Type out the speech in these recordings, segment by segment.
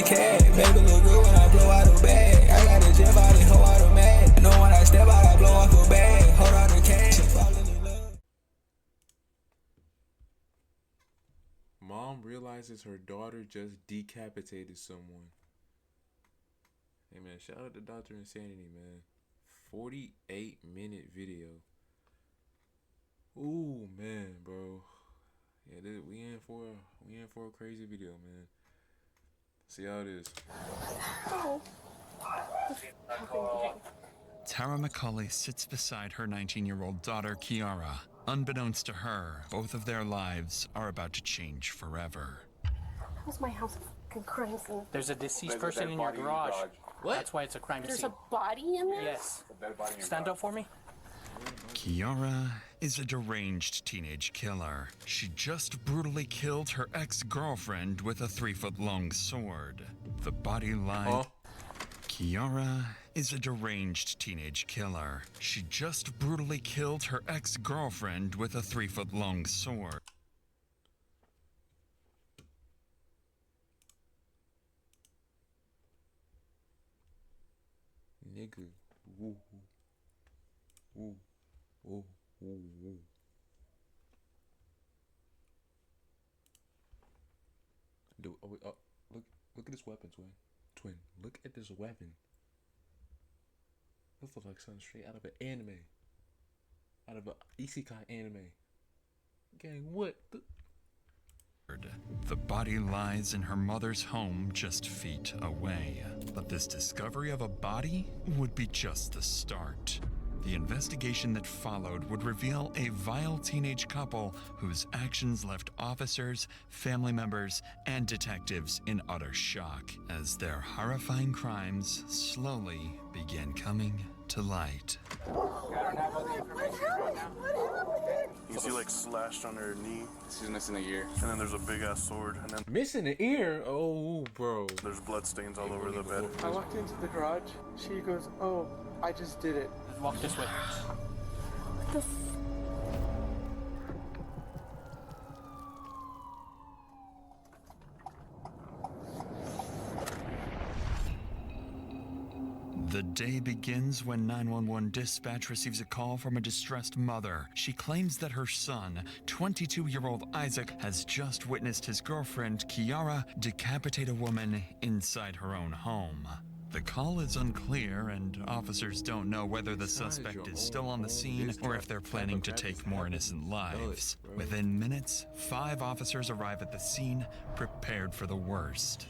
cat. Baby look good when I blow out the bag. I got a jet body, hoe out the mag. Know when I step out, I blow off a bag. Hold out the cash, falling in love. Mom realizes her daughter just decapitated someone. Hey man, shout out to Dr. Insanity, man. 48-minute video. Ooh man, bro. Yeah, we in for a crazy video, man. See how it is. Tara McCauley sits beside her 19-year-old daughter, Kiara. Unbeknownst to her, both of their lives are about to change forever. How's my house a fucking crime scene? There's a deceased person in your garage. What? That's why it's a crime There's scene. a body in there? Yes. Stand up for me. Kiara is a deranged teenage killer. She just brutally killed her ex-girlfriend with a 3-foot-long sword. The body lies... Kiara is a deranged teenage killer. She just brutally killed her ex-girlfriend with a 3-foot-long sword. Nigga. Woo. Woo. Woo. Woo. Woo. Look at this weapon, twin. Twin, look at this weapon. This looks like something straight out of an anime. Out of an isekai anime. Gang, what? The body lies in her mother's home just feet away. But this discovery of a body would be just the start. The investigation that followed would reveal a vile teenage couple whose actions left officers, family members, and detectives in utter shock as their horrifying crimes slowly began coming to light. You can see like slashed on her knee. She's missing a ear. And then there's a big ass sword. And then missing an ear? Oh, bro. There's blood stains all over the bed. I walked into the garage. She goes, "Oh, I just did it." Walk this way. What the The day begins when 911 dispatch receives a call from a distressed mother. She claims that her son, 22-year-old Isaac, has just witnessed his girlfriend, Kiara, decapitate a woman inside her own home. The call is unclear, and officers don't know whether the suspect is still on the scene or if they're planning to take more innocent lives. Within minutes, 5 officers arrive at the scene, prepared for the worst.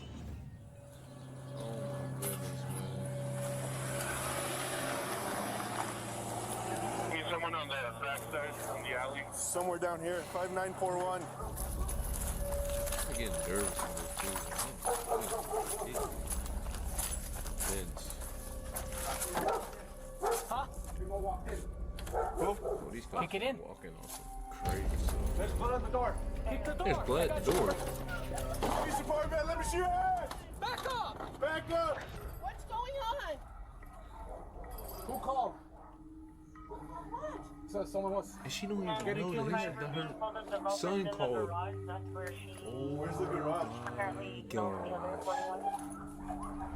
Someone on the backside from the alley. Somewhere down here, 5941. I'm getting nervous in this too. Huh? Oh, these guys Kick it in. walking on some crazy stuff. There's blood at the door. Kick the door. There's blood at the door. Police department, let me see your hands! Back up! Back up! What's going on? Who called? So someone was. And she don't even know that her son called. Where's the garage?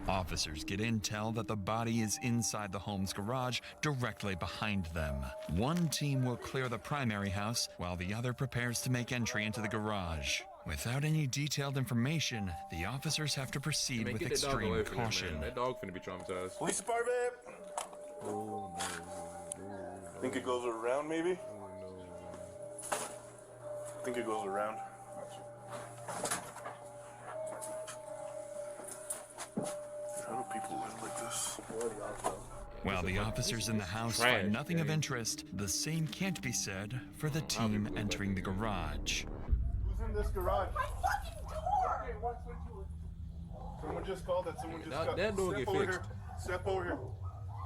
Officers get intel that the body is inside the home's garage, directly behind them. One team will clear the primary house, while the other prepares to make entry into the garage. Without any detailed information, the officers have to proceed with extreme caution. That dog finna be traumatized. Police department! Oh no. Think it goes around, maybe? Oh no. Think it goes around. How do people live like this? While the officers in the house find nothing of interest, the same can't be said for the team entering the garage. Who's in this garage? My fucking door! Someone just called that someone just got... That door get Step over fixed. here. Step over here.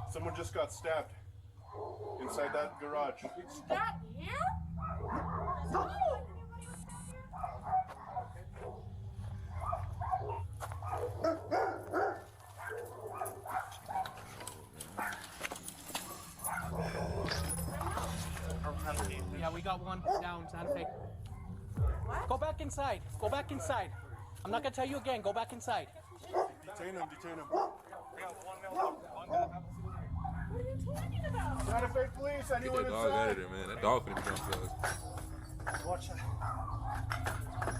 Someone just got stabbed. Inside that garage. Is that you? No! Yeah, we got one down, Santa Fe. Go back inside. Go back inside. I'm not gonna tell you again. Go back inside. Detain him, detain him. What are you talking about? Santa Fe police, Get anyone that dog out inside? of there, man. That dog finna jump for us. Watch that.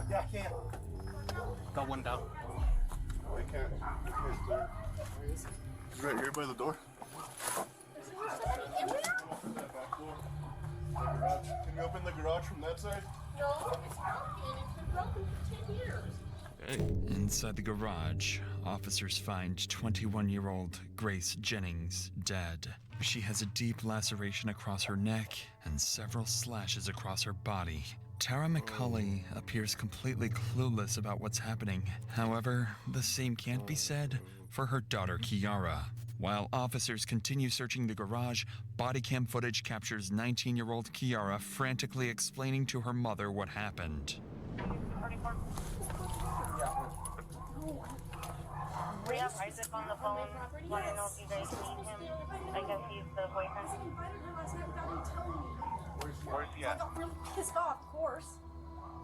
Yeah, I can't. Got one down. They can't clear. He's right here by the door. In there? That back door. The garage. Can you open the garage from that side? No, it's broken. It's been broken for 10 years. Dang. Inside the garage, officers find 21-year-old Grace Jennings dead. She has a deep laceration across her neck and several slashes across her body. Tara McCulley appears completely clueless about what's happening. However, the same can't be said for her daughter Kiara. While officers continue searching the garage, body cam footage captures 19-year-old Kiara frantically explaining to her mother what happened. We have Isaac on the phone. Want to know if you guys need him? I guess he's the boyfriend. I invited her last night without even telling me. Where's he I at? got really pissed off, of course.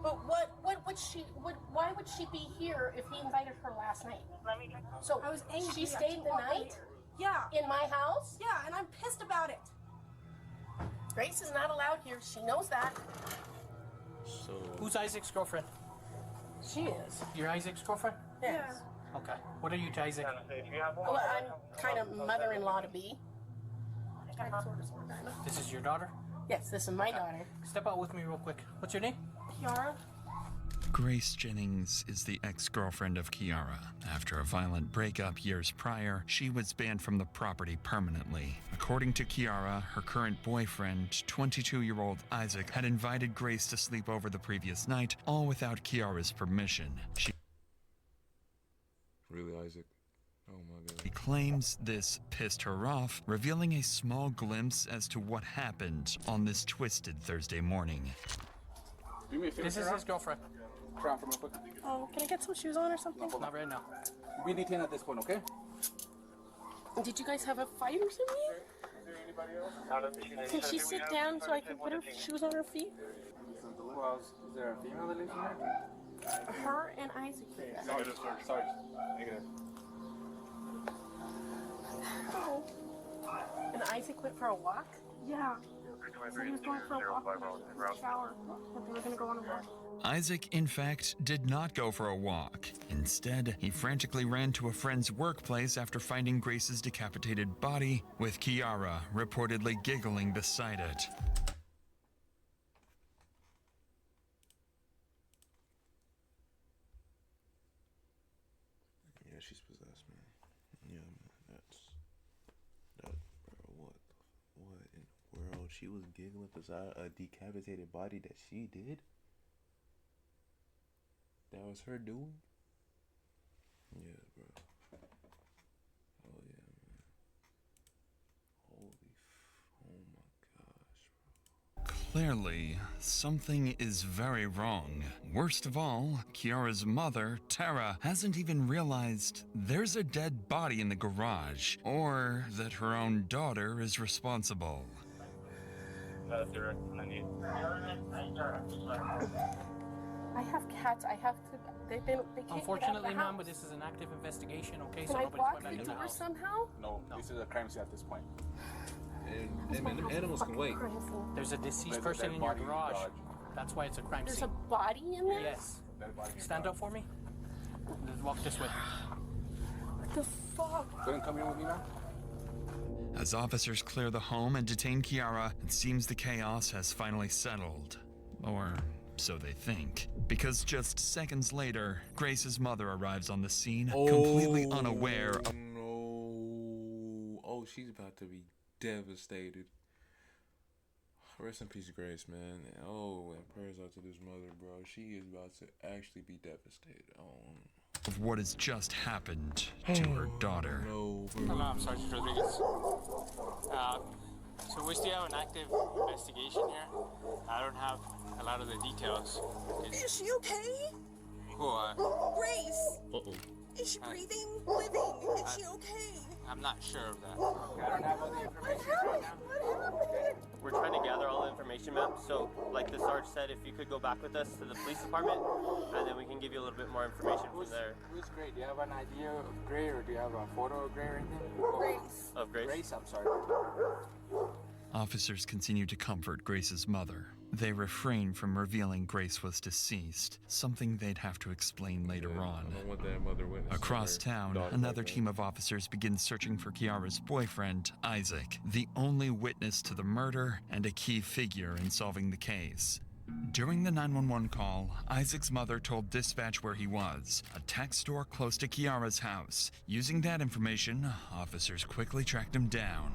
But why would she be here if he invited her last night? Let me. So I was angry. she stayed the night Yeah. in my house? Yeah, and I'm pissed about it. Grace is not allowed here. She knows that. So, Who's Isaac's girlfriend? She is. You're Isaac's girlfriend? Yes. Okay. What are you to Isaac? Well, I'm kind of mother-in-law to be. This is your daughter? Yes, this is my daughter. Step out with me real quick. What's your name? Kiara? Grace Jennings is the ex-girlfriend of Kiara. After a violent breakup years prior, she was banned from the property permanently. According to Kiara, her current boyfriend, 22-year-old Isaac, had invited Grace to sleep over the previous night, all without Kiara's permission. She really, Isaac? Oh my god. claims this pissed her off, revealing a small glimpse as to what happened on this twisted Thursday morning. Do me a favor. This is his girlfriend. Crown from real quick. Oh, can I get some shoes on or something? Not right now. We detain at this point, okay? Did you guys have a fight or something? Can she sit down so I can put her shoes on her feet? Who else? Is there a female that lives in there? Her and Isaac. Negative, sir. Sarge. Negative. Oh. And Isaac went for a walk? Yeah. So he was going for a walk in the shower, but they were going to go on a walk. Isaac, in fact, did not go for a walk. Instead, he frantically ran to a friend's workplace after finding Grace's decapitated body, with Kiara reportedly giggling beside it. Yeah, she's possessed, man. Yeah, man. That, bro, what in the world? She was giggling beside a decapitated body that she did? That was her doing? Yeah, bro. Oh, yeah, man. Oh my gosh, bro. Clearly, something is very wrong. Worst of all, Kiara's mother, Tara, hasn't even realized there's a dead body in the garage, or that her own daughter is responsible. I have cats. I have to. They can't get out Unfortunately, the ma'am, house. but this is an active investigation, okay? Can So I nobody's walk going back the in the door house. somehow? No, this is a crime scene at this point. And, hey, man, them animals can wait. There's a deceased There's a person dead in your body in the garage. garage. That's why it's a crime There's scene. a body in there? Yes. Dead body in the Stand garage. up for me. Let's walk this way. What the fuck? Go ahead and come here with me now. As officers clear the home and detain Kiara, it seems the chaos has finally settled. Or so they think. Because just seconds later, Grace's mother arrives on the scene, completely unaware of... No. Oh, she's about to be devastated. Rest in peace, Grace, man. Oh, and prayers out to this mother, bro. She is about to actually be devastated. of what has just happened to her daughter. No, Hello, I'm Sergeant Rodriguez. So we still have an active investigation here. I don't have a lot of the details. Is she okay? Who, Grace, Uh-oh. is she breathing, living? Is she okay? I'm not sure of that. I don't have all the information right now. What happened? We're trying to gather all the information investigation, ma'am. So, like the Sarge said, if you could go back with us to the police department, and then we can give you a little bit more information from there. Who's Gray? Do you have an idea of Gray, or do you have a photo of Gray or anything? Grace. Of Grace? Grace, I'm sorry. Officers continue to comfort Grace's mother. They refrain from revealing Grace was deceased, something they'd have to explain later on. I don't want that mother witness. Across town, another team of officers begins searching for Kiara's boyfriend, Isaac, the only witness to the murder and a key figure in solving the case. During the 911 call, Isaac's mother told dispatch where he was, a tech store close to Kiara's house. Using that information, officers quickly tracked him down.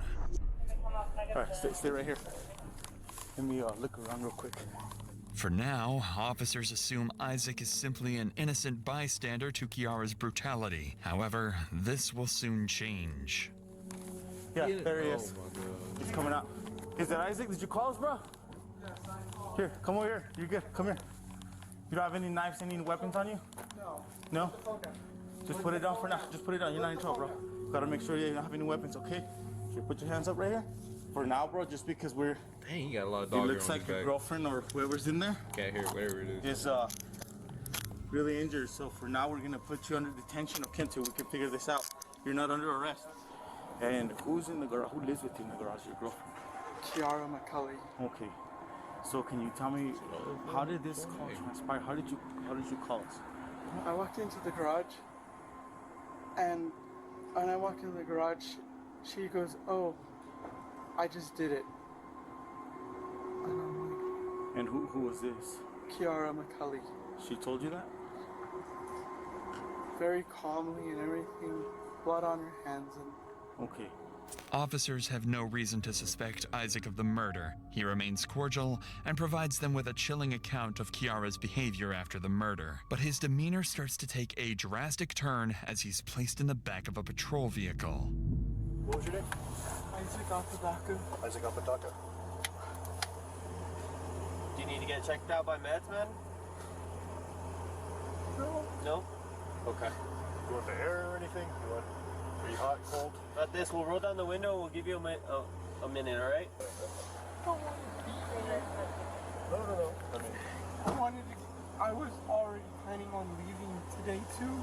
Alright, stay right here. Let me look around real quick. For now, officers assume Isaac is simply an innocent bystander to Kiara's brutality. However, this will soon change. Yeah, there he is. Oh my God. He's coming out. Is that Isaac? Did you call us, bro? Yes, I called. Here, come over here. You're good. Come here. You don't have any knives, any weapons on you? No. No? Just put it down for now. Just put it down. You're not in trouble, bro. Gotta make sure you don't have any weapons, okay? Here, put your hands up right here. For now, bro, just because we're... Dang, you got a lot of It dog looks hair on like his your back. girlfriend or whoever's in there Cat hair, whatever it is. is really injured. So for now, we're gonna put you under detention, okay, until we can figure this out. You're not under arrest. And who's in the garage? Who lives with you in the garage? Your girlfriend? Kiara McCully. Okay. So can you tell me how did this call transpire? How did you call us? I walked into the garage, and when I walked into the garage, she goes, "Oh, I just did it." And I'm like, And who was this? Kiara McCully. She told you that? Very calmly and everything, blood on her hands, and Okay. Officers have no reason to suspect Isaac of the murder. He remains cordial and provides them with a chilling account of Kiara's behavior after the murder. But his demeanor starts to take a drastic turn as he's placed in the back of a patrol vehicle. What was your name? Isaac Apodaca. Isaac Apodaca. Do you need to get checked out by meds, man? No. No? Okay. You want the air or anything? Are you hot, cold? Got this. We'll roll down the window and we'll give you a minute, all right? I don't want to be there. No. I mean, I was already planning on leaving today too.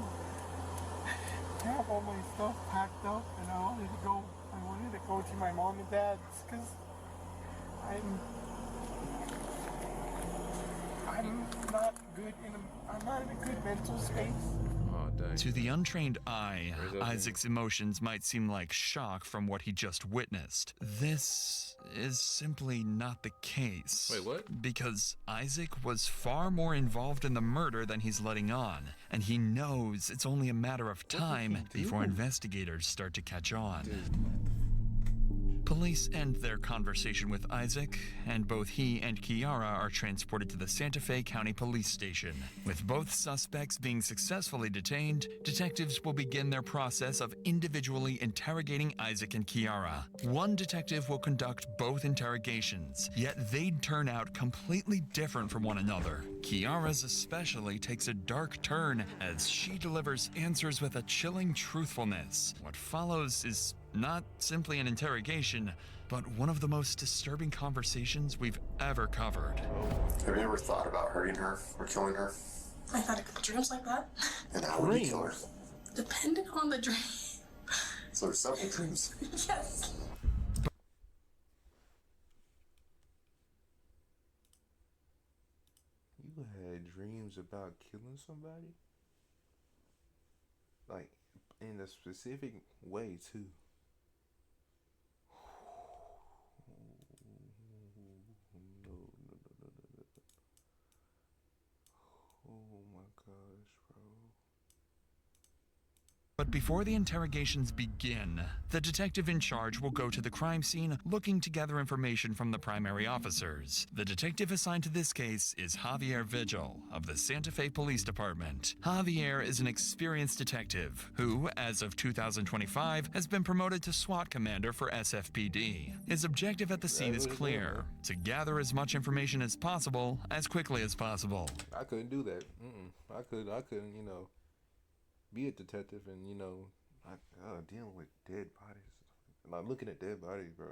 I have all my stuff packed up, and I wanted to go to my mom and dad's because I'm not in a good mental space. Oh, dang. To the untrained eye, Where's that Isaac's emotions might seem like shock from what he just witnessed. This is simply not the case. Wait, what? Because Isaac was far more involved in the murder than he's letting on, and he knows it's only a matter of time before investigators start to catch on. Police end their conversation with Isaac, and both he and Kiara are transported to the Santa Fe County Police Station. With both suspects being successfully detained, detectives will begin their process of individually interrogating Isaac and Kiara. One detective will conduct both interrogations, yet they'd turn out completely different from one another. Kiara's especially takes a dark turn as she delivers answers with a chilling truthfulness. What follows is not simply an interrogation, but one of the most disturbing conversations we've ever covered. Have you ever thought about hurting her or killing her? I've had a couple dreams like that. And how would you kill her? Depending on the dream. So there's several dreams. Yes. You had dreams about killing somebody? Like, in a specific way, too. No. Oh my gosh, bro. But before the interrogations begin, the detective in charge will go to the crime scene looking to gather information from the primary officers. The detective assigned to this case is Javier Vigil of the Santa Fe Police Department. Javier is an experienced detective who, as of 2025, has been promoted to SWAT commander for SFPD. His objective at the scene is clear: to gather as much information as possible, as quickly as possible. I couldn't do that. I couldn't, be a detective and, dealing with dead bodies. Like, looking at dead bodies, bro.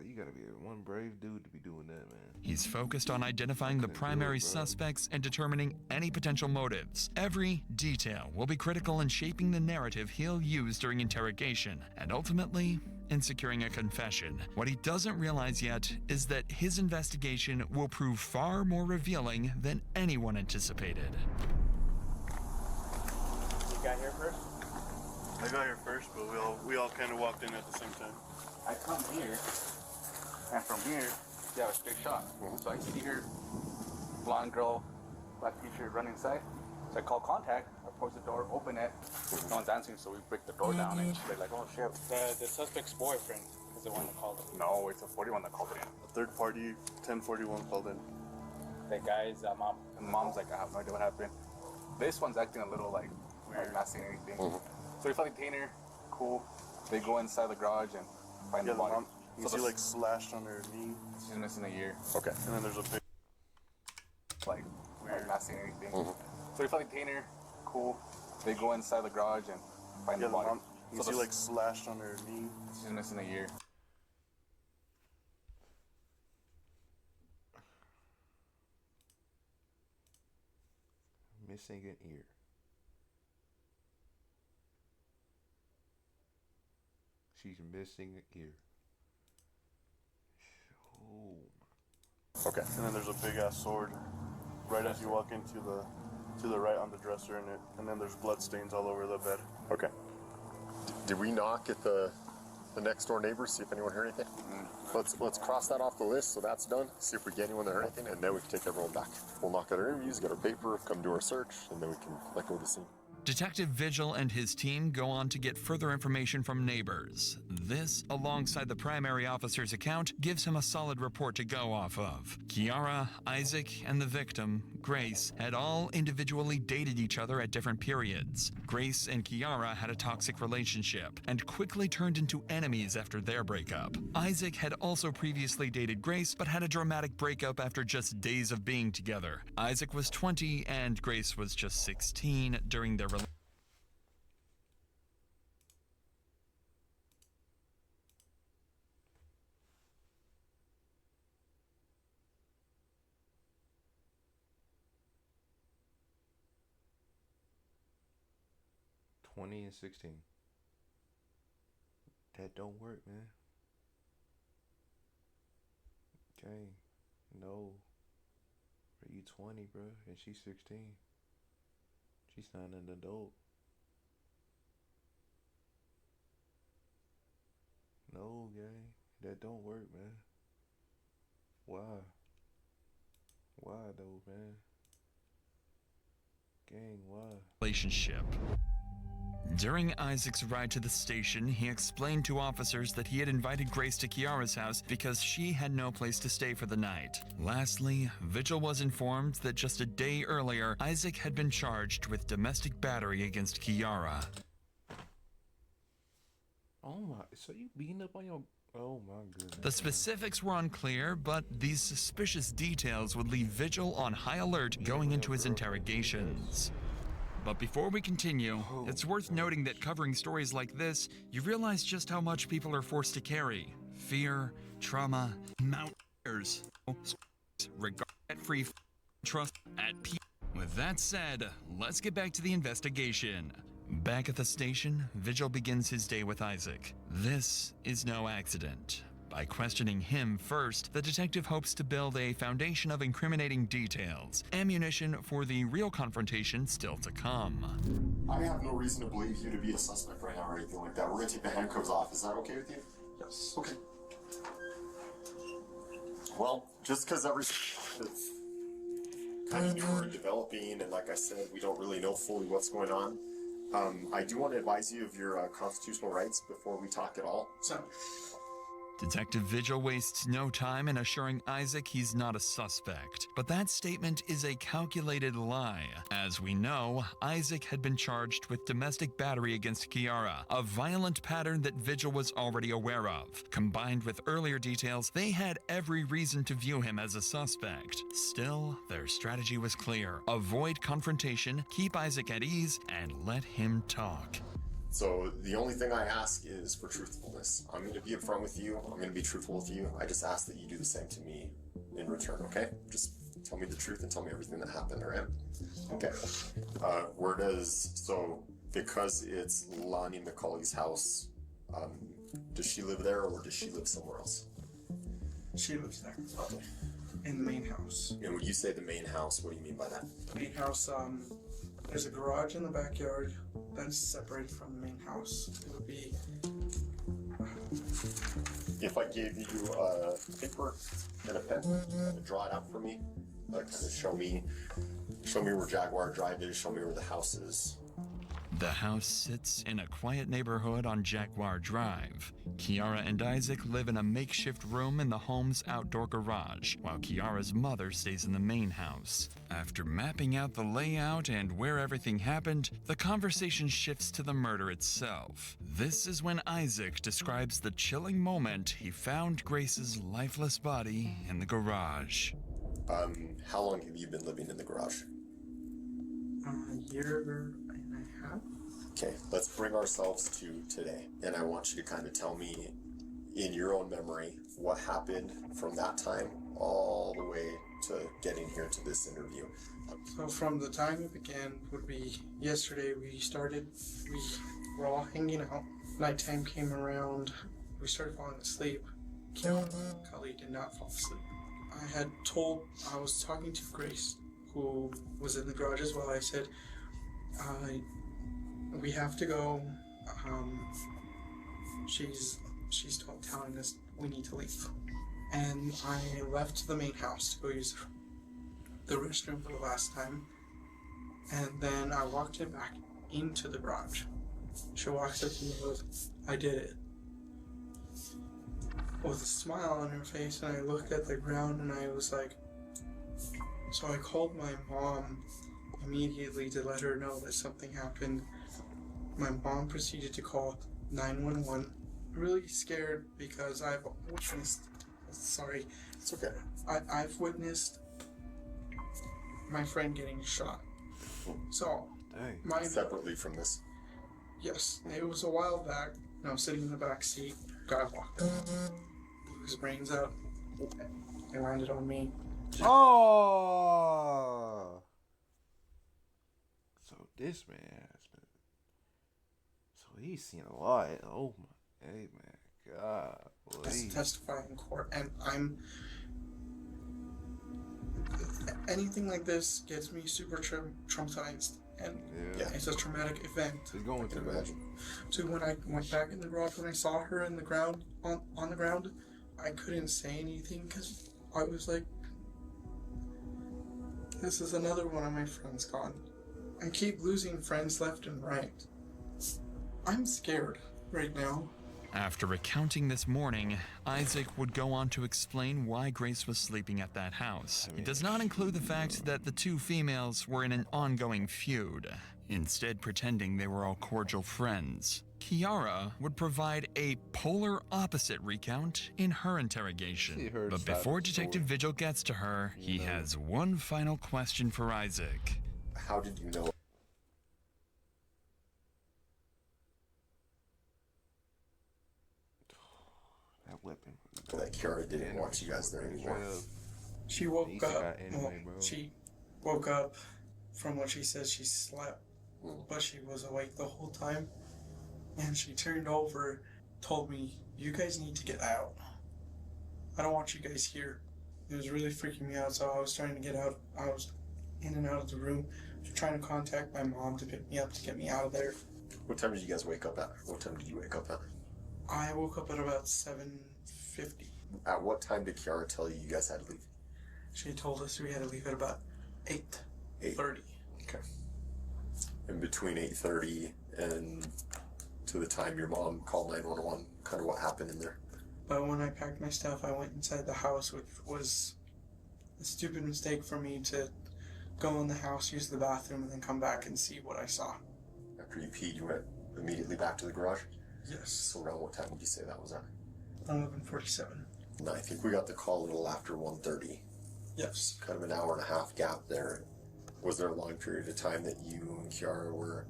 You gotta be one brave dude to be doing that, man. He's focused on identifying the primary suspects and determining any potential motives. Every detail will be critical in shaping the narrative he'll use during interrogation, and ultimately, in securing a confession. What he doesn't realize yet is that his investigation will prove far more revealing than anyone anticipated. You got here first? I got here first, but we all kind of walked in at the same time. I come here, and from here, you have a straight shot. So I see her, blonde girl, black t-shirt, run inside. So I call contact, I approach the door, open it. No one's answering, so we break the door down, and she's like, oh shit. The suspect's boyfriend is the one that called it. No, it's a 41 that called it in. A third party, 1041 called in. The guy's mom. And mom's like, I have no idea what happened. This one's acting a little like weird, not saying anything. So we finally detain her, cool. They go inside the garage and find the body. Mom, you see like slashed on her knee. She's missing a ear. Okay. And then there's a big like weird, not saying anything. So we finally detain her, cool. They go inside the garage and find the body. Mom, you see like slashed on her knee. She's missing a ear. Missing an ear. She's missing an ear. Oh. Okay. And then there's a big ass sword right as you walk into the right on the dresser in it, and then there's blood stains all over the bed. Okay. Did we knock at the next door neighbors, see if anyone heard anything? Let's cross that off the list, so that's done. See if we get anyone that heard anything, and then we can take everyone back. We'll knock out our interviews, get our paper, come do our search, and then we can let go of the scene. Detective Vigil and his team go on to get further information from neighbors. This, alongside the primary officer's account, gives him a solid report to go off of. Kiara, Isaac, and the victim, Grace, had all individually dated each other at different periods. Grace and Kiara had a toxic relationship and quickly turned into enemies after their breakup. Isaac had also previously dated Grace but had a dramatic breakup after just days of being together. Isaac was 20 and Grace was just 16 during their relationship. And 16. That don't work, man. Okay. No. Are you 20, bro? And she's 16. She's not an adult. No, gang. That don't work, man. Why? Why though, man? Gang, why? Relationship. During Isaac's ride to the station, he explained to officers that he had invited Grace to Kiara's house because she had no place to stay for the night. Lastly, Vigil was informed that just a day earlier, Isaac had been charged with domestic battery against Kiara. Oh my, so you beating up on your... Oh my goodness. The specifics were unclear, but these suspicious details would leave Vigil on high alert going into his interrogations. But before we continue, it's worth noting that covering stories like this, you realize just how much people are forced to carry. Fear, trauma, mountains, regret-free trust at peace. With that said, let's get back to the investigation. Back at the station, Vigil begins his day with Isaac. This is no accident. By questioning him first, the detective hopes to build a foundation of incriminating details, ammunition for the real confrontation still to come. I have no reason to believe you to be a suspect right now or anything like that. We're gonna take the handcuffs off. Is that okay with you? Yes. Okay. Well, just because everything is kind of new and developing, and like I said, we don't really know fully what's going on. I do want to advise you of your constitutional rights before we talk at all. So. Detective Vigil wastes no time in assuring Isaac he's not a suspect. But that statement is a calculated lie. As we know, Isaac had been charged with domestic battery against Kiara, a violent pattern that Vigil was already aware of. Combined with earlier details, they had every reason to view him as a suspect. Still, their strategy was clear. Avoid confrontation, keep Isaac at ease, and let him talk. So the only thing I ask is for truthfulness. I'm going to be upfront with you. I'm going to be truthful with you. I just ask that you do the same to me in return, okay? Just tell me the truth and tell me everything that happened, all right? Okay. Because it's Lonnie McCauley's house, does she live there or does she live somewhere else? She lives there. Okay. In the main house. And when you say the main house, what do you mean by that? The main house, there's a garage in the backyard that's separated from the main house. It would be... If I gave you a paper and a pen, draw it out for me, kind of show me where Jaguar Drive is, show me where the house is. The house sits in a quiet neighborhood on Jaguar Drive. Kiara and Isaac live in a makeshift room in the home's outdoor garage, while Kiara's mother stays in the main house. After mapping out the layout and where everything happened, the conversation shifts to the murder itself. This is when Isaac describes the chilling moment he found Grace's lifeless body in the garage. How long have you been living in the garage? A year and a half. Okay, let's bring ourselves to today. And I want you to kind of tell me, in your own memory, what happened from that time all the way to getting here to this interview. So from the time it began would be yesterday. We were all hanging out. Nighttime came around. We started falling asleep. Kali did not fall asleep. I was talking to Grace, who was in the garage as well. I said, we have to go. She's telling us we need to leave. And I left the main house to go use the restroom for the last time. And then I walked it back into the garage. She walks up to me with, I did it. With a smile on her face, and I looked at the ground and I was like, so I called my mom immediately to let her know that something happened. My mom proceeded to call 911. Really scared because I've witnessed, sorry, it's okay. I've witnessed my friend getting shot. So, separately from this? Yes, it was a while back. I was sitting in the back seat. Guy walked up, blew his brains out, and landed on me. Oh! So this man has been... So he's seen a lot. Oh my... Hey man, God. Just testify in court, and anything like this gets me super traumatized, and it's a traumatic event. He's going to imagine. So when I went back in the garage, when I saw her in the ground, on the ground, I couldn't say anything because I was like, this is another one of my friends gone. I keep losing friends left and right. I'm scared right now. After recounting this morning, Isaac would go on to explain why Grace was sleeping at that house. He does not include the fact that the two females were in an ongoing feud, instead pretending they were all cordial friends. Kiara would provide a polar opposite recount in her interrogation. But before Detective Vigil gets to her, he has one final question for Isaac. How did you know? That weapon. That Kiara didn't want you guys there anymore. She woke up. She woke up from what she says she slept, but she was awake the whole time. And she turned over, told me, "You guys need to get out. I don't want you guys here." It was really freaking me out, so I was trying to get out. I was in and out of the room, trying to contact my mom to pick me up to get me out of there. What time did you guys wake up at? What time did you wake up at? I woke up at about 7:50. At what time did Kiara tell you guys had to leave? She told us we had to leave at about 8:30. Okay. And between 8:30 and to the time your mom called 911, kind of what happened in there? But when I packed my stuff, I went inside the house, which was a stupid mistake for me to go in the house, use the bathroom, and then come back and see what I saw. After you peed, you went immediately back to the garage? Yes. So around what time would you say that was at? 11:47. No, I think we got the call a little after 1:30. Yes. Kind of an hour and a half gap there. Was there a long period of time that you and Kiara were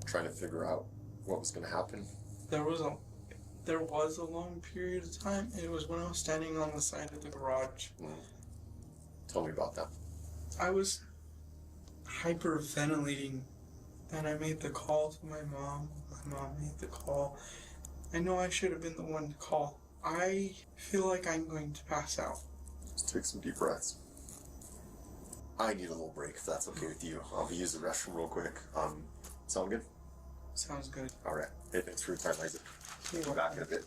trying to figure out what was going to happen? There was a long period of time. It was when I was standing on the side of the garage. Tell me about that. I was hyperventilating, and I made the call to my mom. My mom made the call. I know I should have been the one to call. I feel like I'm going to pass out. Just take some deep breaths. I need a little break, if that's okay with you. I'll be using the restroom real quick. Sound good? Sounds good. All right. Hey, thanks for your time, Isaac. We'll be back in a bit.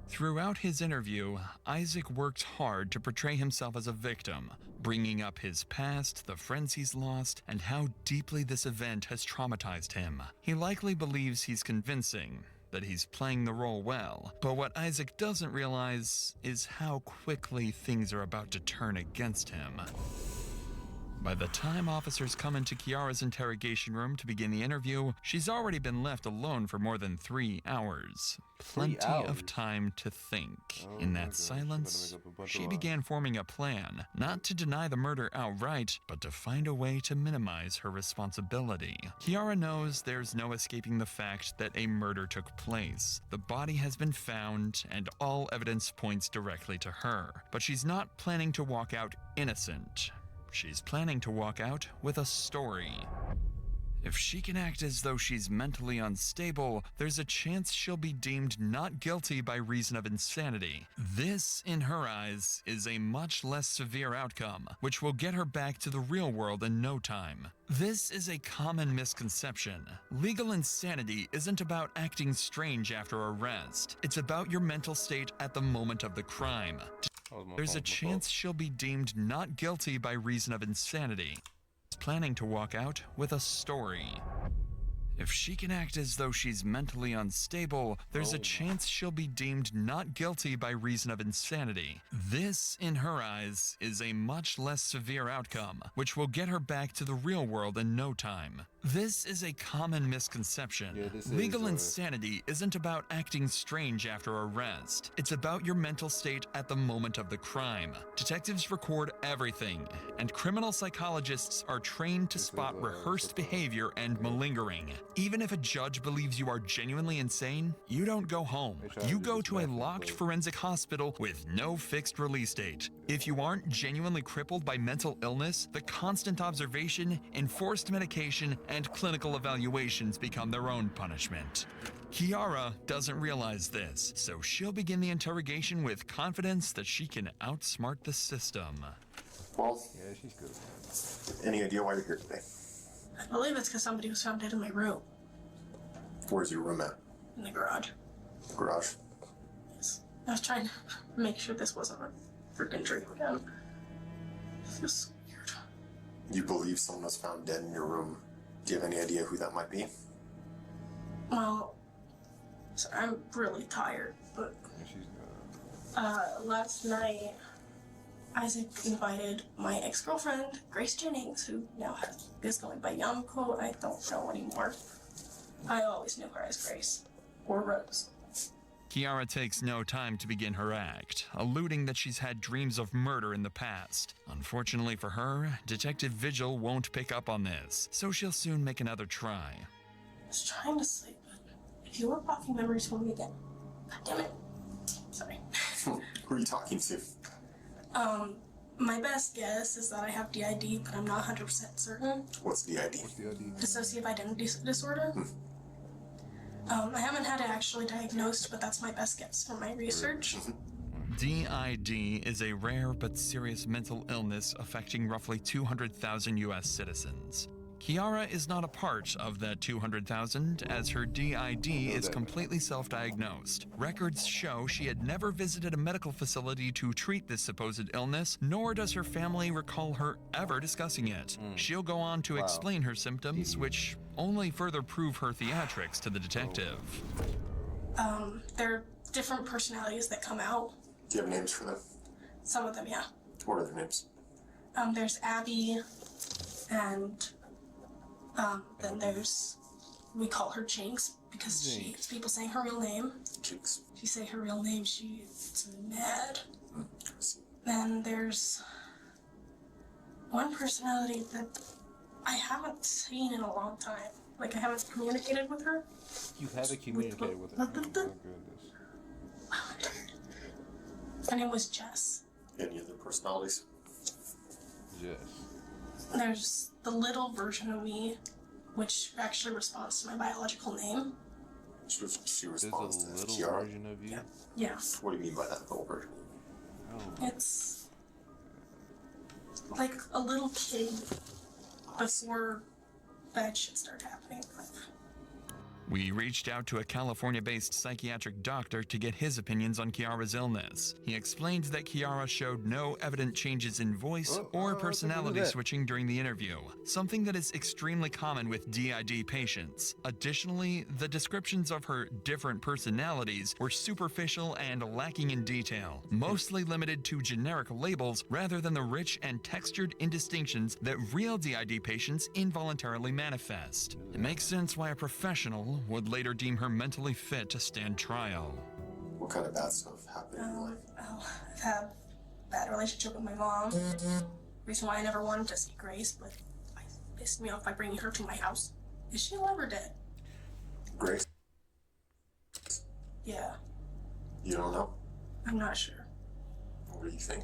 Throughout his interview, Isaac worked hard to portray himself as a victim, bringing up his past, the friends he's lost, and how deeply this event has traumatized him. He likely believes he's convincing, that he's playing the role well, but what Isaac doesn't realize is how quickly things are about to turn against him. By the time officers come into Kiara's interrogation room to begin the interview, she's already been left alone for more than 3 hours. Plenty of time to think. In that silence, she began forming a plan, not to deny the murder outright, but to find a way to minimize her responsibility. Kiara knows there's no escaping the fact that a murder took place. The body has been found, and all evidence points directly to her. But she's not planning to walk out innocent. She's planning to walk out with a story. If she can act as though she's mentally unstable, there's a chance she'll be deemed not guilty by reason of insanity. This, in her eyes, is a much less severe outcome, which will get her back to the real world in no time. This is a common misconception. Legal insanity isn't about acting strange after arrest. It's about your mental state at the moment of the crime. There's a chance she'll be deemed not guilty by reason of insanity. Planning to walk out with a story. If she can act as though she's mentally unstable, there's a chance she'll be deemed not guilty by reason of insanity. This, in her eyes, is a much less severe outcome, which will get her back to the real world in no time. This is a common misconception. Legal insanity isn't about acting strange after arrest. It's about your mental state at the moment of the crime. Detectives record everything, and criminal psychologists are trained to spot rehearsed behavior and malingering. Even if a judge believes you are genuinely insane, you don't go home. You go to a locked forensic hospital with no fixed release date. If you aren't genuinely crippled by mental illness, the constant observation, enforced medication, and clinical evaluations become their own punishment. Kiara doesn't realize this, so she'll begin the interrogation with confidence that she can outsmart the system. Well, yeah, she's good. Any idea why you're here today? I believe it's because somebody was found dead in my room. Where's your room at? In the garage. Garage? Yes. I was trying to make sure this wasn't a freaking dream again. It feels so weird. You believe someone was found dead in your room. Do you have any idea who that might be? Well, so I'm really tired, but last night Isaac invited my ex-girlfriend, Grace Jennings, who now is going by Yamko. I don't know anymore. I always knew her as Grace, or Rose. Kiara takes no time to begin her act, alluding that she's had dreams of murder in the past. Unfortunately for her, Detective Vigil won't pick up on this, so she'll soon make another try. I was trying to sleep, but if you were blocking memories for me again, God damn it. Sorry. Who are you talking to? My best guess is that I have DID, but I'm not 100% certain. What's DID? Dissociative identity disorder. I haven't had it actually diagnosed, but that's my best guess from my research. DID is a rare but serious mental illness affecting roughly 200,000 U.S. citizens. Kiara is not a part of that 200,000, as her DID is completely self-diagnosed. Records show she had never visited a medical facility to treat this supposed illness, nor does her family recall her ever discussing it. She'll go on to explain her symptoms, which only further prove her theatrics to the detective. There are different personalities that come out. Do you have names for them? Some of them, yeah. What are their names? There's Abby, and then there's, we call her Jinx, because she's people saying her real name. Jinx. If you say her real name, she gets mad. Then there's one personality that I haven't seen in a long time. Like, I haven't communicated with her. You haven't communicated with her? Oh, my goodness. Her name was Jess. Any other personalities? Yes. There's the little version of me, which actually responds to my biological name. She responds There's to a little Kiara. version of you? Yeah. What do you mean by that little version? Oh. It's like a little kid before bad shit started happening. We reached out to a California-based psychiatric doctor to get his opinions on Kiara's illness. He explained that Kiara showed no evident changes in voice or personality switching during the interview, something that is extremely common with DID patients. Additionally, the descriptions of her different personalities were superficial and lacking in detail, mostly limited to generic labels rather than the rich and textured indistinctions that real DID patients involuntarily manifest. It makes sense why a professional would later deem her mentally fit to stand trial. What kind of bad stuff happened in your life? I've had a bad relationship with my mom. Reason why I never wanted to see Grace, but I pissed me off by bringing her to my house. Is she alive or dead? Grace? Yeah. You don't know? I'm not sure. What do you think?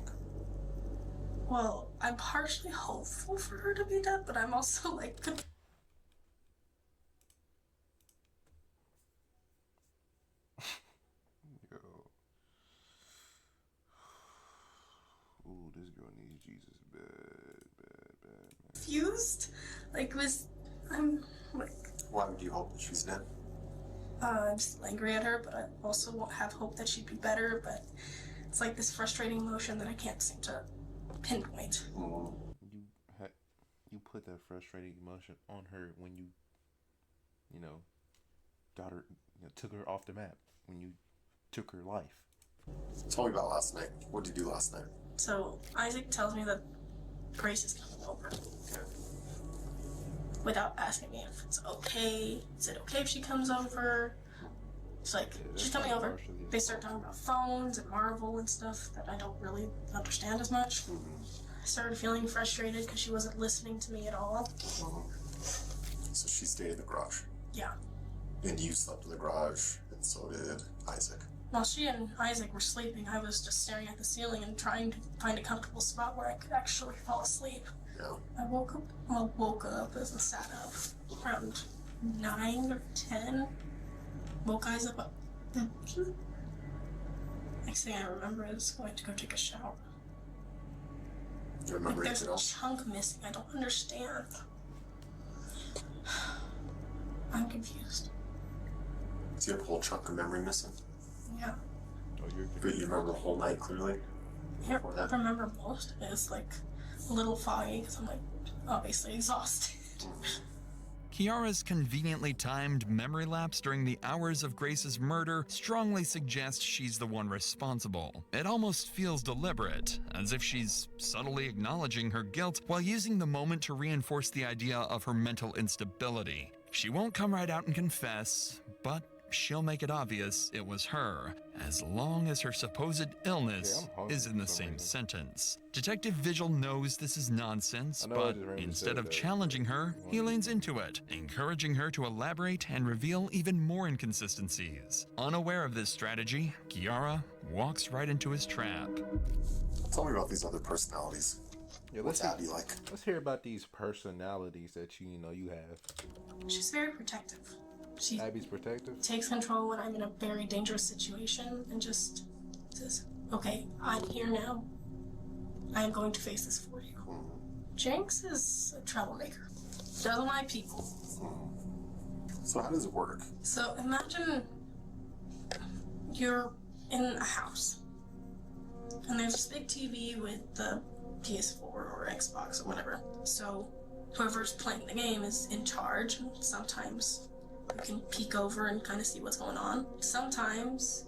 Well, I'm partially hopeful for her to be dead, but I'm also like... Ooh, this girl needs Jesus bad. confused. Like, I'm like... Why would you hope that she's dead? I'm still angry at her, but I also won't have hope that she'd be better, but it's like this frustrating emotion that I can't seem to pinpoint. You put that frustrating emotion on her when you got her, took her off the map, when you took her life. Tell me about last night. What did you do last night? So, Isaac tells me that Grace is coming over. Okay. Without asking me if it's okay. Is it okay if she comes over? It's like, she's coming over. They start talking about phones and Marvel and stuff that I don't really understand as much. I started feeling frustrated because she wasn't listening to me at all. So she stayed in the garage? Yeah. And you slept in the garage, and so did Isaac. While she and Isaac were sleeping, I was just staring at the ceiling and trying to find a comfortable spot where I could actually fall asleep. Yeah. I woke up as I sat up around 9 or 10. Woke Isaac up. Next thing I remember is going to go take a shower. You remember There's anything a else? chunk missing. I don't understand. I'm confused. So you have a whole chunk of memory missing? Yeah. But you remember the whole night clearly? I don't remember most of it. It's like a little foggy because I'm like obviously exhausted. Kiara's conveniently timed memory lapse during the hours of Grace's murder strongly suggests she's the one responsible. It almost feels deliberate, as if she's subtly acknowledging her guilt while using the moment to reinforce the idea of her mental instability. She won't come right out and confess, but she'll make it obvious it was her, as long as her supposed illness is in the same sentence. Detective Vigil knows this is nonsense, but instead of challenging her, he leans into it, encouraging her to elaborate and reveal even more inconsistencies. Unaware of this strategy, Kiara walks right into his trap. Tell me about these other personalities. Yeah, what's Abby like? Let's hear about these personalities that you have. She's very protective. She Abby's protective? takes control when I'm in a very dangerous situation and just says, okay, I'm here now. I am going to face this for you. Jinx is a troublemaker. Doesn't like people. So how does it work? So imagine you're in a house and there's this big TV with the PS4 or Xbox or whatever. So whoever's playing the game is in charge, and sometimes you can peek over and kind of see what's going on. Sometimes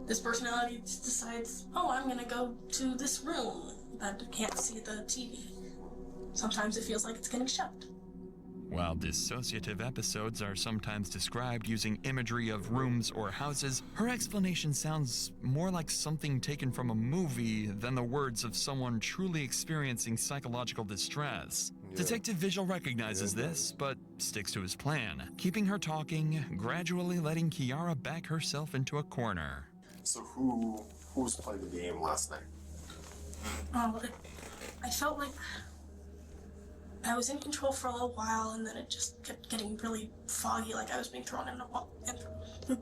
this personality decides, oh, I'm gonna go to this room that can't see the TV. Sometimes it feels like it's getting shut. While dissociative episodes are sometimes described using imagery of rooms or houses, her explanation sounds more like something taken from a movie than the words of someone truly experiencing psychological distress. Detective Vigil recognizes this, but sticks to his plan, keeping her talking, gradually letting Kiara back herself into a corner. So who was playing the game last night? I felt like I was in control for a little while, and then it just kept getting really foggy, like I was being thrown in a wall. God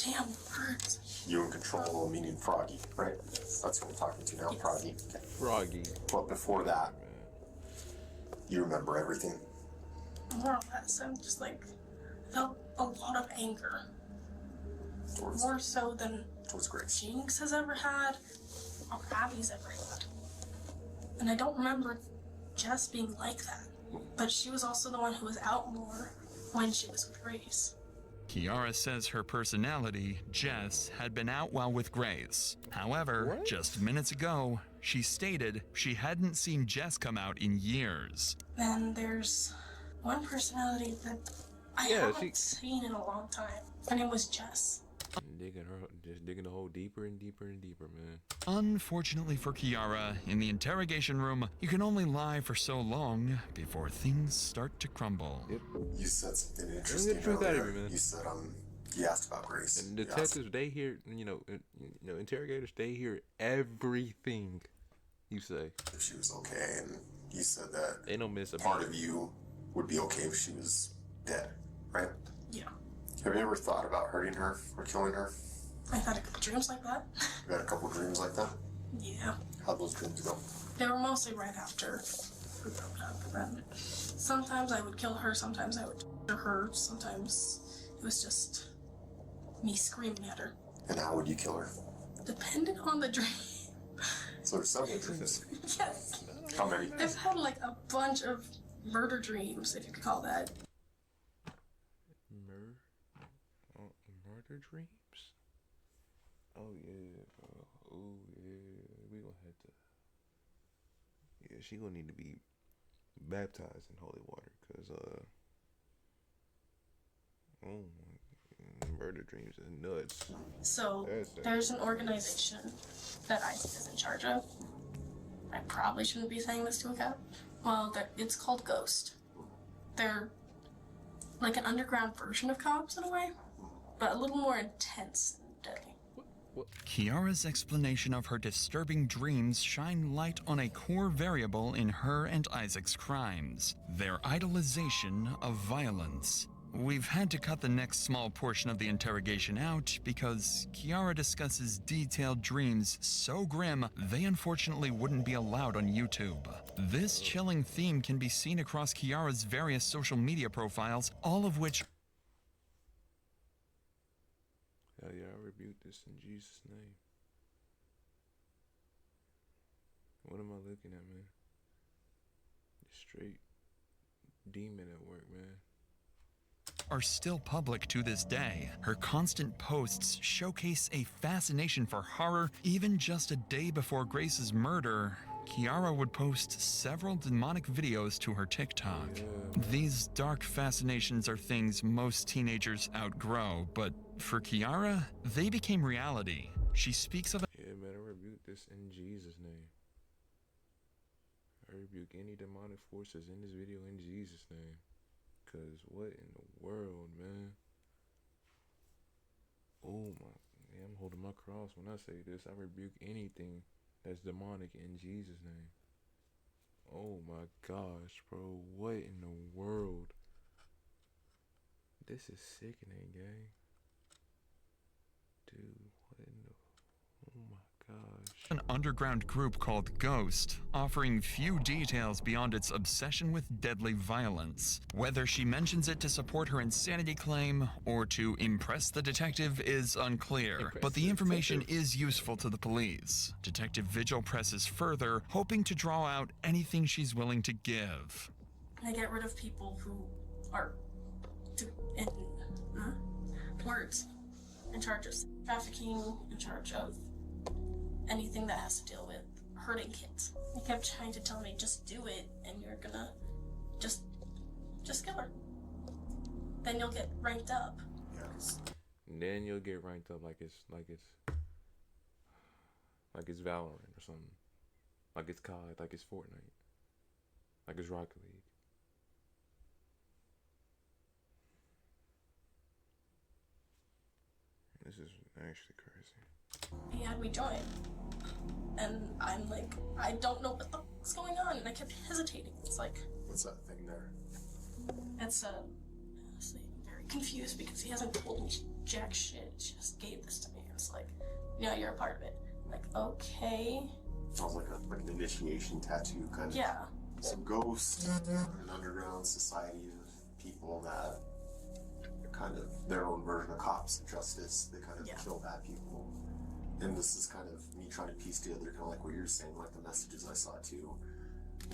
damn, words. You in control, meaning Froggy, right? That's what I'm talking to now, Froggy. Okay. Froggy. But before that, you remember everything? More or less, I'm just like, I felt a lot of anger. More so than Jinx has ever had, or Abby's ever had. And I don't remember Jess being like that. But she was also the one who was out more when she was with Grace. Kiara says her personality, Jess, had been out while with Grace. However, just minutes ago, she stated she hadn't seen Jess come out in years. Then there's one personality that I haven't seen in a long time. Her name was Jess. Just digging the hole deeper and deeper and deeper, man. Unfortunately for Kiara, in the interrogation room, you can only lie for so long before things start to crumble. You said something interesting earlier. You said, you asked about Grace. And detectives, they hear, interrogators, they hear everything you say. If she was okay, and you said that they don't miss a part of you would be okay if she was dead, right? Yeah. Have you ever thought about hurting her or killing her? I've had a couple dreams like that. You had a couple dreams like that? Yeah. How'd those dreams go? They were mostly right after we broke up. And sometimes I would kill her, sometimes I would kill her, sometimes it was just me screaming at her. And how would you kill her? Depending on the dream. So there's several dreams. Yes. How many? I've had like a bunch of murder dreams, if you could call that. Murder dreams? Oh yeah, bro. Oh yeah, we gonna have to. Yeah, she gonna need to be baptized in holy water, cause oh my, murder dreams are nuts. So there's an organization that Isaac is in charge of. I probably shouldn't be saying this to a cop. Well, it's called Ghost. They're like an underground version of cops in a way, but a little more intense and deadly. Kiara's explanation of her disturbing dreams shine light on a core variable in her and Isaac's crimes, their idolization of violence. We've had to cut the next small portion of the interrogation out because Kiara discusses detailed dreams so grim they unfortunately wouldn't be allowed on YouTube. This chilling theme can be seen across Kiara's various social media profiles, all of which Hell yeah, I rebuke this in Jesus' name. What am I looking at, man? Straight demon at work, man. Are still public to this day. Her constant posts showcase a fascination for horror. Even just a day before Grace's murder, Kiara would post several demonic videos to her TikTok. These dark fascinations are things most teenagers outgrow, but for Kiara, they became reality. She speaks of Yeah, man, I rebuke this in Jesus' name. I rebuke any demonic forces in this video in Jesus' name. Cause what in the world, man? Oh my, yeah, I'm holding my cross when I say this. I rebuke anything that's demonic in Jesus' name. Oh my gosh, bro, what in the world? This is sickening, gang. Dude, what in the, oh my gosh. An underground group called Ghost, offering few details beyond its obsession with deadly violence. Whether she mentions it to support her insanity claim or to impress the detective is unclear, but the information is useful to the police. Detective Vigil presses further, hoping to draw out anything she's willing to give. I get rid of people who are in words, in charge of trafficking, in charge of anything that has to deal with hurting kids. He kept trying to tell me, just do it, and you're gonna just kill her. Then you'll get ranked up. And then you'll get ranked up like it's Valorant or something. Like it's COD, like it's Fortnite. Like it's Rocket League. This is actually crazy. He had me join. And I'm like, I don't know what the fuck's going on. And I kept hesitating. It's like... What's that thing there? It's honestly, I'm very confused because he hasn't told me jack shit. He just gave this to me. It's like, yeah, you're a part of it. Like, okay. Sounds like an initiation tattoo kind of. Yeah. Some ghosts, an underground society of people that are kind of their own version of cops and justice. They kind of kill bad people. And this is kind of me trying to piece together, kind of like what you're saying, like the messages I saw too.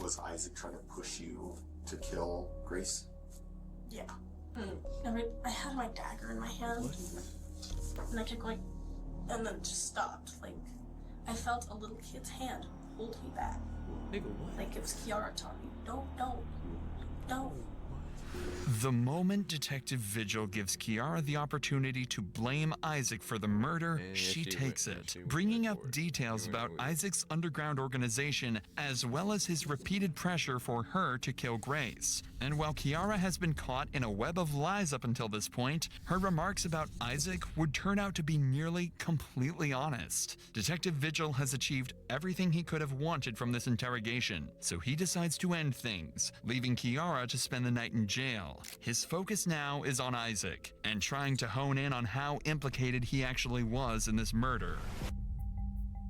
Was Isaac trying to push you to kill Grace? Yeah. I had my dagger in my hand. And I kept going, and then just stopped. Like, I felt a little kid's hand hold me back. Nigga, what? Like it was Kiara telling me, don't. The moment Detective Vigil gives Kiara the opportunity to blame Isaac for the murder, she takes it, bringing up details about Isaac's underground organization as well as his repeated pressure for her to kill Grace. And while Kiara has been caught in a web of lies up until this point, her remarks about Isaac would turn out to be nearly completely honest. Detective Vigil has achieved everything he could have wanted from this interrogation, so he decides to end things, leaving Kiara to spend the night in jail. His focus now is on Isaac, and trying to hone in on how implicated he actually was in this murder.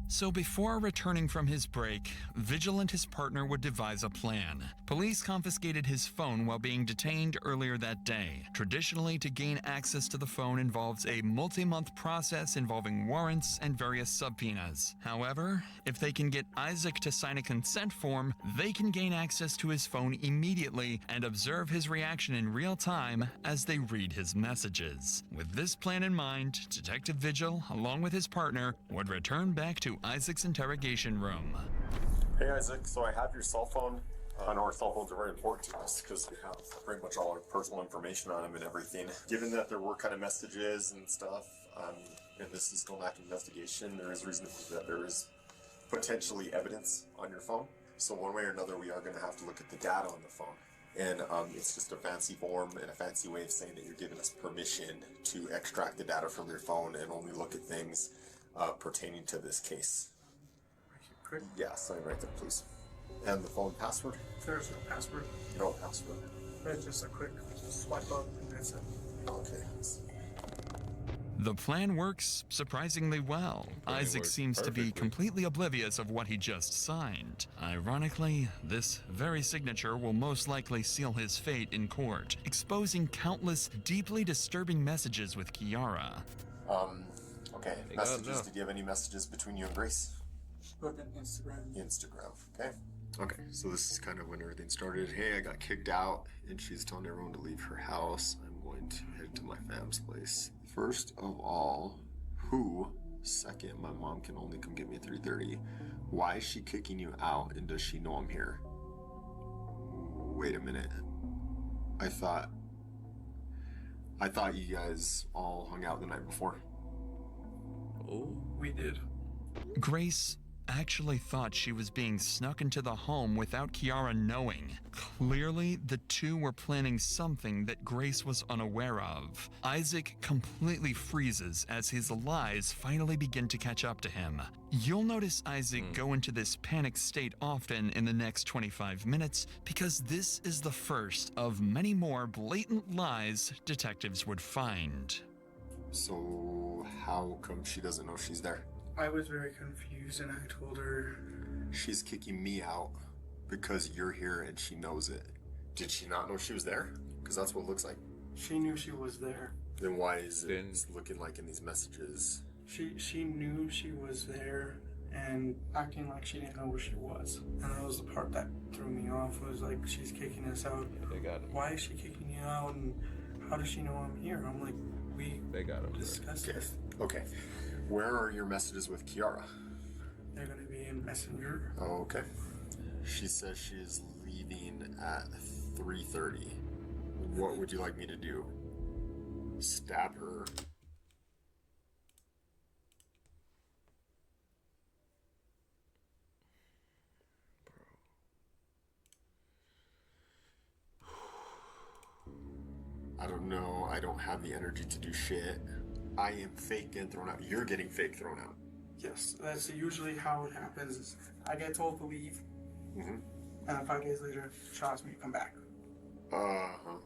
So before returning from his break, Vigil and his partner would devise a plan. Police confiscated his phone while being detained earlier that day. Traditionally, to gain access to the phone involves a multi-month process involving warrants and various subpoenas. However, if they can get Isaac to sign a consent form, they can gain access to his phone immediately and observe his reaction in real time as they read his messages. With this plan in mind, Detective Vigil, along with his partner, would return back to Isaac's interrogation room. Hey Isaac, so I have your cell phone. I know our cell phones are very important to us because we have pretty much all our personal information on them and everything. Given that there were kind of messages and stuff, and this is still an active investigation, there is reason to believe that there is potentially evidence on your phone. So one way or another, we are going to have to look at the data on the phone. And it's just a fancy form and a fancy way of saying that you're giving us permission to extract the data from your phone and only look at things pertaining to this case. Yeah, sign right there, please. And the phone password? There's no password. No password. It's just a quick swipe up and that's it. Okay. The plan works surprisingly well. Isaac seems to be completely oblivious of what he just signed. Ironically, this very signature will most likely seal his fate in court, exposing countless deeply disturbing messages with Kiara. Okay, messages. Did you have any messages between you and Grace? Spoke on Instagram. Instagram, okay. Okay, so this is kind of when everything started. Hey, I got kicked out, and she's telling everyone to leave her house. I'm going to head to my fam's place. First of all, who? Second, my mom can only come get me at 3:30. Why is she kicking you out, and does she know I'm here? Wait a minute. I thought you guys all hung out the night before. Oh, we did. Grace actually thought she was being snuck into the home without Kiara knowing. Clearly, the two were planning something that Grace was unaware of. Isaac completely freezes as his lies finally begin to catch up to him. You'll notice Isaac go into this panic state often in the next 25 minutes because this is the first of many more blatant lies detectives would find. So, how come she doesn't know she's there? I was very confused and I told her... She's kicking me out because you're here and she knows it. Did she not know she was there? Because that's what it looks like. She knew she was there. Then why is it looking like in these messages? She knew she was there and acting like she didn't know where she was. And that was the part that threw me off, was like, she's kicking us out. Yeah, they got him. Why is she kicking you out and how does she know I'm here? I'm like, they got him. Discussed this. Okay. Where are your messages with Kiara? They're gonna be in Messenger. Oh, okay. She says she is leaving at 3:30. What would you like me to do? Stab her? I don't know. I don't have the energy to do shit. I am fake getting thrown out. You're getting fake thrown out. Yes, that's usually how it happens. Is I get told to leave, Mm-hmm. and then 5 days later, she asks me to come back. Uh-huh.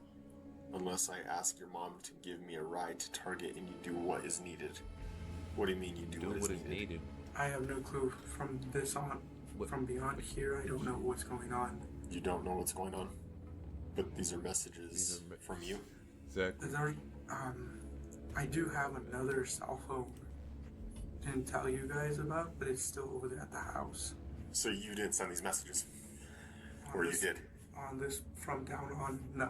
Unless I ask your mom to give me a ride to Target and you do what is needed. What do you mean you do what is needed? I have no clue from this on. From beyond here, I don't know what's going on. You don't know what's going on? But these are messages from you? Exactly. I do have another cell phone. Didn't tell you guys about, but it's still over there at the house. So you didn't send these messages? Or you did? On this, from down on, no.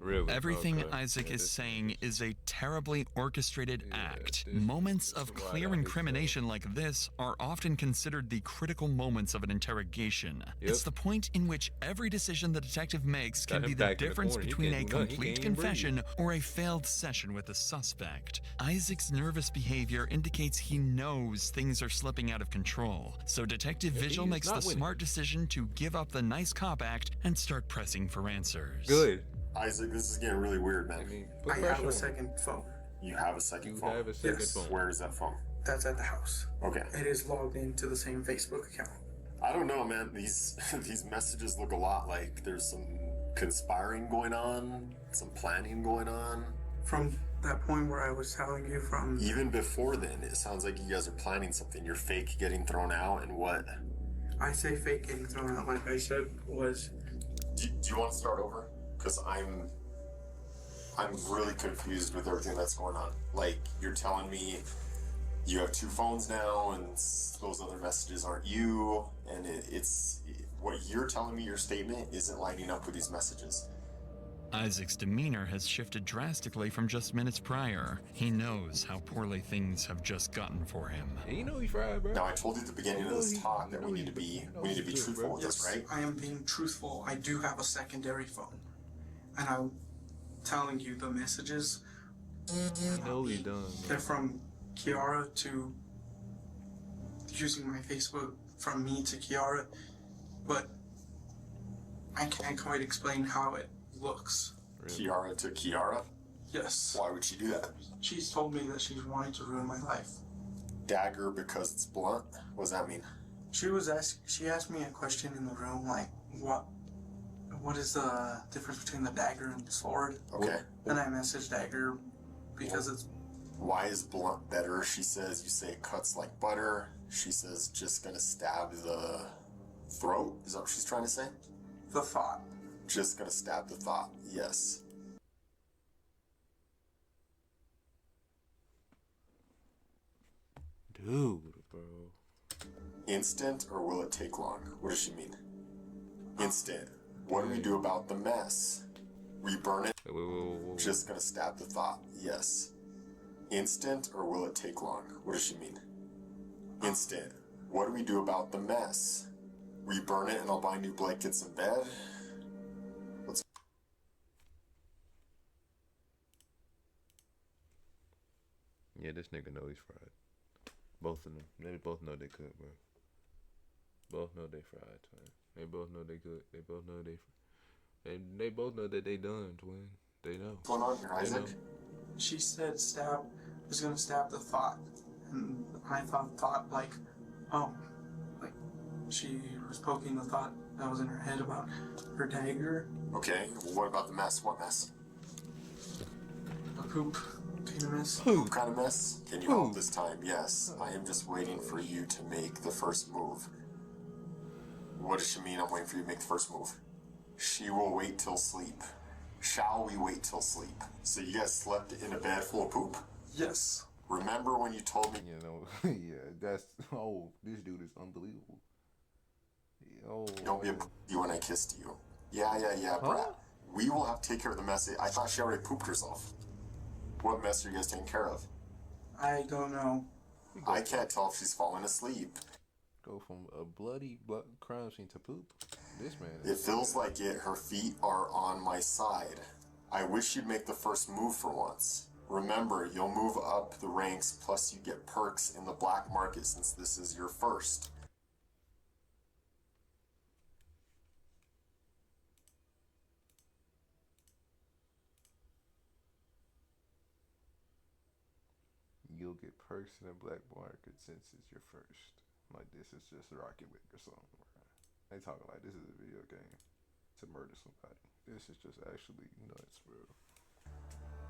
Really? Everything Okay. Isaac is saying is a terribly orchestrated act. Moments of clear incrimination like this are often considered the critical moments of an interrogation. It's the point in which every decision the detective makes can be the difference between a complete confession or a failed session with the suspect. Isaac's nervous behavior indicates he knows things are slipping out of control, so Detective Vigil makes the smart decision to give up the nice cop act and start pressing for answers. Good. Isaac, this is getting really weird, man. I have a second phone. You have a second phone? You have a second Yes. phone. Where is that phone? That's at the house. Okay. It is logged into the same Facebook account. I don't know, man. These messages look a lot like there's some conspiring going on, some planning going on. From that point where I was telling you from... Even before then, it sounds like you guys are planning something. You're fake getting thrown out and what? I say fake getting thrown out, like I said, was... Do you want to start over? Because I'm really confused with everything that's going on. Like, you're telling me you have 2 phones now, and those other messages aren't you, and it's what you're telling me, your statement, isn't lining up with these messages. Isaac's demeanor has shifted drastically from just minutes prior. He knows how poorly things have just gotten for him. Yeah, you know he's fried, bro. Now, I told you at the beginning of this talk that we need to be truthful with this, right? I am being truthful. I do have a secondary phone. And I'm telling you the messages. I know he's done. They're from Kiara to using my Facebook from me to Kiara, but I can't quite explain how it looks. Really? Kiara to Kiara? Yes. Why would she do that? She's told me that she's wanting to ruin my life. Dagger because it's blunt? What does that mean? She asked me a question in the room, like, what is the difference between the dagger and the sword? Okay. And I messaged dagger because it's... Why is blunt better? She says you say it cuts like butter. She says just gonna stab the throat. Is that what she's trying to say? The thought. Just gonna stab the thought. Yes. Dude, bro. Instant or will it take long? What does she mean? Instant. What do we do about the mess? We burn it? Whoa. Just gonna stab the thought. Yes. Instant or will it take long? What does she mean? Instant. What do we do about the mess? We burn it and I'll buy new blankets and bed? Yeah, this nigga know he's fried. Both of them. They both know they cook, bro. Both know they fried, twin. They both know they good. They both know they both know that they done, twin. They know. What's going on here, Isaac? She said was gonna stab the thought. And I thought like, oh, like she was poking the thought that was in her head about her dagger. Okay, what about the mess? What mess? A poop kind of mess. Poop kind of mess? Can you help this time? Yes. I am just waiting for you to make the first move. What does she mean I'm waiting for you to make the first move? She will wait till sleep. Shall we wait till sleep? So you guys slept in a bed full of poop? Yes. Remember when you told me? You know, yeah, that's, this dude is unbelievable. Don't be a pussy when I kissed you. Yeah, Brad. We will have to take care of the mess. I thought she already pooped herself. What mess are you guys taking care of? I don't know. I can't tell if she's falling asleep. Go from a bloody crime scene to poop. This man. It feels like it. Her feet are on my side. I wish you'd make the first move for once. Remember, you'll move up the ranks, plus you get perks in the black market since this is your first. you'll get perks in the black market since it's your first. Like, this is just Rocket League or something, bro. They talking like this is a video game to murder somebody. This is just actually nuts, bro.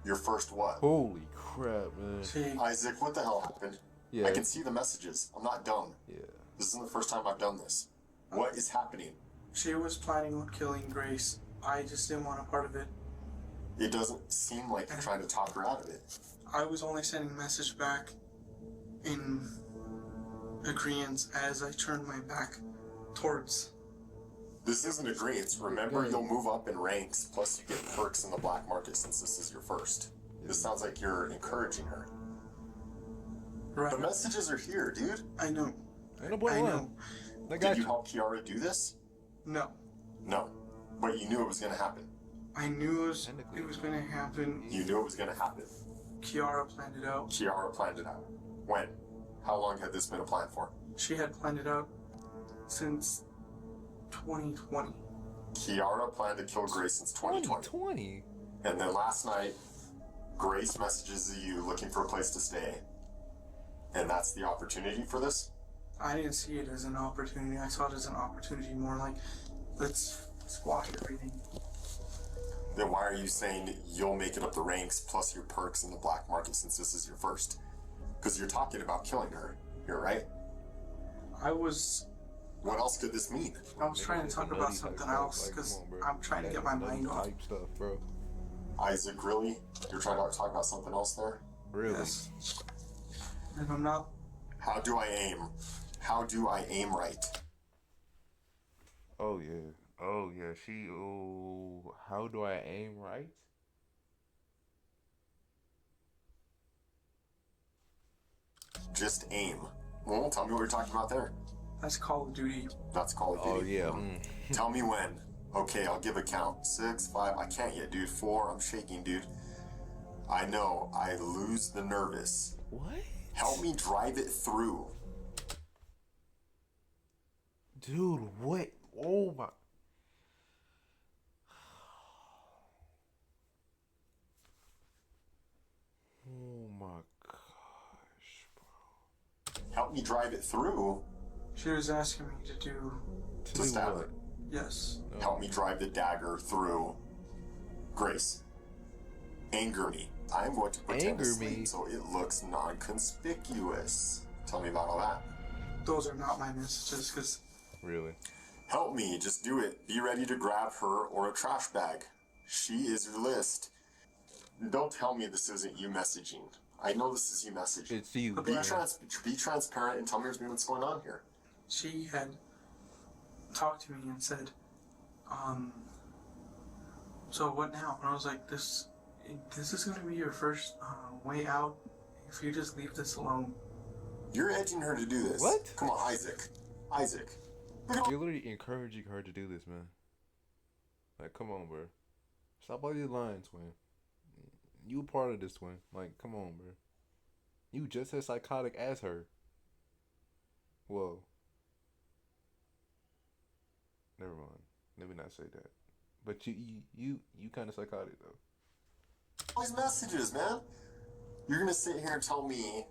Your first what? Holy crap, man. Isaac, what the hell happened? Yeah. I can see the messages. I'm not dumb. Yeah. This isn't the first time I've done this. What is happening? She was planning on killing Grace. I just didn't want a part of it. It doesn't seem like you're trying to talk her out of it. I was only sending a message back in agreement as I turned my back towards. This isn't agreement. Remember, you'll move up in ranks, plus you get perks in the black market since this is your first. This sounds like you're encouraging her. Right. The messages are here, dude. I know. Ain't no boy I lying. know. Did you help Kiara do this? No. No. But you knew it was going to happen. I knew it was going to happen. You knew it was going to happen. Kiara planned it out. Kiara planned it out. When? How long had this been a plan for? She had planned it out since 2020. Kiara planned to kill Grace since 2020. And then last night, Grace messages you looking for a place to stay. And that's the opportunity for this? I didn't see it as an opportunity. I saw it as an opportunity more like, let's squash everything. Then why are you saying you'll make it up the ranks plus your perks in the black market since this is your first? Because you're talking about killing her here, right? I was... What else could this mean? I was trying to talk about something else because I'm trying to get my mind off. Stuff, bro. Isaac, really? You're trying to talk about something else there? Really? Yes. And I'm not... How do I aim? How do I aim right? Oh, yeah. Oh, yeah. How do I aim right? Just aim. Well, tell me what you're talking about there. That's Call of Duty. That's Call of Duty. Oh, yeah. Tell me when. Okay, I'll give a count. 6, 5, I can't yet, dude. 4, I'm shaking, dude. I know, I lose the nervous. What? Help me drive it through. Dude, what? Oh, my. Oh, my gosh, bro. Help me drive it through? She was asking me to do... To stab her. Yes. No. Help me drive the dagger through. Grace. Anger me. I'm going to pretend to sleep so it looks non-conspicuous. Tell me about all that. Those are not my messages, because... Really? Help me, just do it. Be ready to grab her or a trash bag. She is your list. Don't tell me this isn't you messaging. I know this is you messaging. It's you. Be transparent and tell me what's going on here. She had talked to me and said, so what now? And I was like, this is going to be your first way out if you just leave this alone. You're edging her to do this. What? Come on, Isaac. Isaac. You're literally encouraging her to do this, man. Like, come on, bro. Stop all these lines, man. You part of this one. Like, come on, bro. You just as psychotic as her. Whoa. Never mind. Let me not say that. But you kind of psychotic though. All these messages, man. You're gonna sit here and tell me,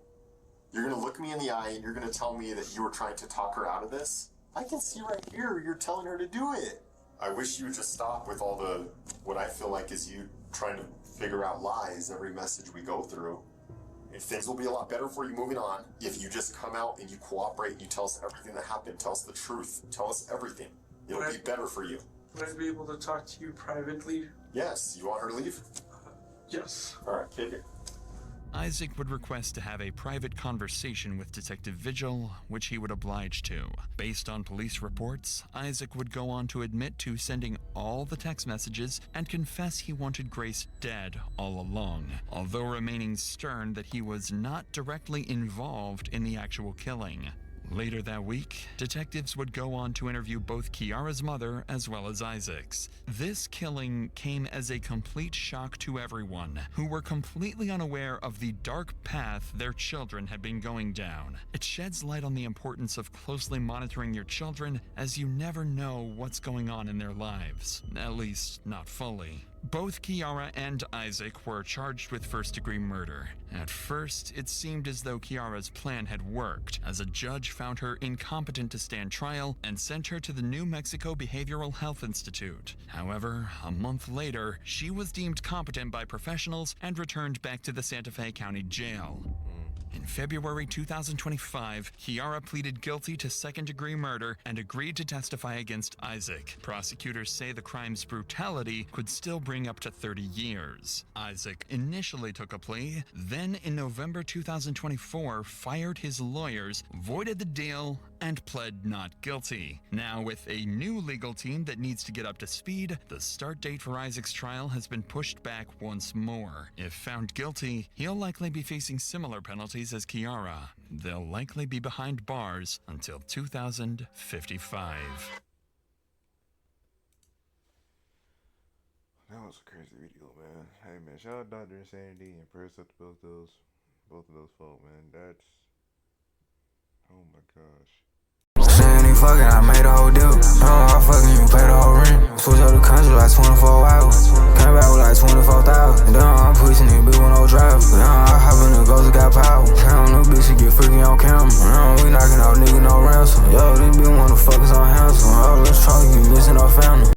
you're gonna look me in the eye and you're gonna tell me that you were trying to talk her out of this? I can see right here you're telling her to do it. I wish you would just stop with all the, what I feel like is you trying to figure out lies every message we go through. And things will be a lot better for you moving on if you just come out and you cooperate and you tell us everything that happened. Tell us the truth. Tell us everything. It'll be better for you. Would I be able to talk to you privately? Yes. You want her to leave? Yes. All right, take it. Isaac would request to have a private conversation with Detective Vigil, which he would oblige to. Based on police reports, Isaac would go on to admit to sending all the text messages and confess he wanted Grace dead all along, although remaining stern that he was not directly involved in the actual killing. Later that week, detectives would go on to interview both Kiara's mother as well as Isaac's. This killing came as a complete shock to everyone, who were completely unaware of the dark path their children had been going down. It sheds light on the importance of closely monitoring your children, as you never know what's going on in their lives, at least not fully. Both Kiara and Isaac were charged with first-degree murder. At first, it seemed as though Kiara's plan had worked, as a judge found her incompetent to stand trial and sent her to the New Mexico Behavioral Health Institute. However, a month later, she was deemed competent by professionals and returned back to the Santa Fe County Jail. In February 2025, Kiara pleaded guilty to second-degree murder and agreed to testify against Isaac. Prosecutors say the crime's brutality could still bring up to 30 years. Isaac initially took a plea, then in November 2024 fired his lawyers, voided the deal, and pled not guilty. Now, with a new legal team that needs to get up to speed, the start date for Isaac's trial has been pushed back once more. If found guilty, he'll likely be facing similar penalties as Kiara. They'll likely be behind bars until 2055. That was a crazy video, man. Hey, man, shout out Dr. Insanity and prayers up to both of those folk, man. That's, oh my gosh. Fucking, I made a whole deal. No, I fucking, you pay the whole rent. Switch up the country like 24 hours.